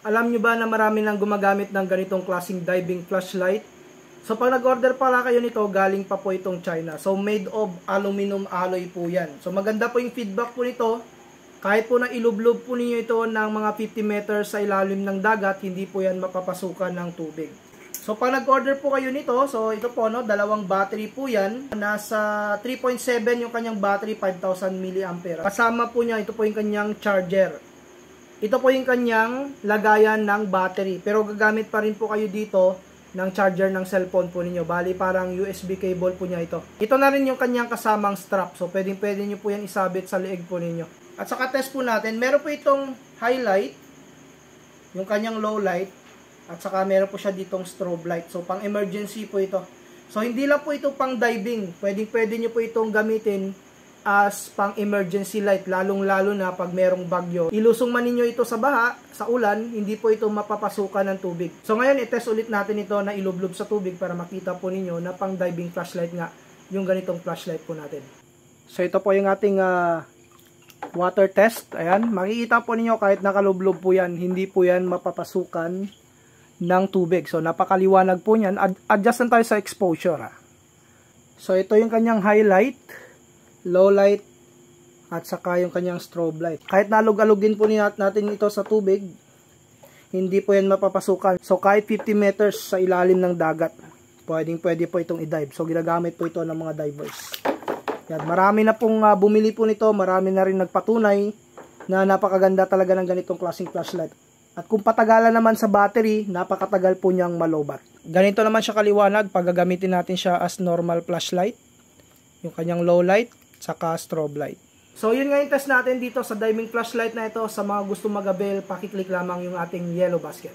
Alam nyo ba na marami nang gumagamit ng ganitong klaseng diving flashlight? So pag nag-order pala kayo nito, galing pa po itong China. So made of aluminum alloy po yan. So maganda po yung feedback po nito. Kahit po na ilublob po ninyo ito ng mga 50 meters sa ilalim ng dagat, hindi po yan mapapasukan ng tubig. So pag nag-order po kayo nito, so ito po no, dalawang battery po yan. Nasa 3.7 yung kanyang battery, 5,000 mAh. Kasama po niya, ito po yung kanyang charger. Ito po yung kanyang lagayan ng battery. Pero gagamit pa rin po kayo dito ng charger ng cellphone po ninyo. Bali parang USB cable po niya ito. Ito na rin yung kanyang kasamang strap. So pwede nyo po yan isabit sa leeg po ninyo. At saka test po natin, meron po itong highlight, yung kanyang low light, at saka meron po siya ditong strobe light. So pang emergency po ito. So hindi lang po ito pang diving. Pwede nyo po itong gamitin as pang emergency light, lalong-lalo na pag merong bagyo. Ilusong man ninyo ito sa baha, sa ulan, hindi po ito mapapasukan ng tubig. So ngayon, i-test ulit natin ito na ilublob sa tubig para makita po ninyo na pang diving flashlight nga yung ganitong flashlight po natin. So ito po yung ating water test. Ayan, makikita po ninyo kahit nakalublob po yan, hindi po yan mapapasukan ng tubig. So napakaliwanag po niyan. Adjust lang tayo sa exposure. So ito yung kanyang highlight, low light, at saka yung kanyang strobe light. Kahit nalug-alug din po natin ito sa tubig, hindi po yan mapapasukan. So kahit 50 meters sa ilalim ng dagat, pwede po itong i-dive. So ginagamit po ito ng mga divers. Yan, marami na pong bumili po nito, marami na rin nagpatunay na napakaganda talaga ng ganitong klaseng flashlight. At kung patagalan naman sa battery, napakatagal po niyang malobat. Ganito naman siya kaliwanag pag gagamitin natin siya as normal flashlight. Yung kanyang low light, saka strobe light. So yun nga yung test natin dito sa diving flashlight na ito. Sa mga gusto mag-avail, pakiclick lamang yung ating yellow basket.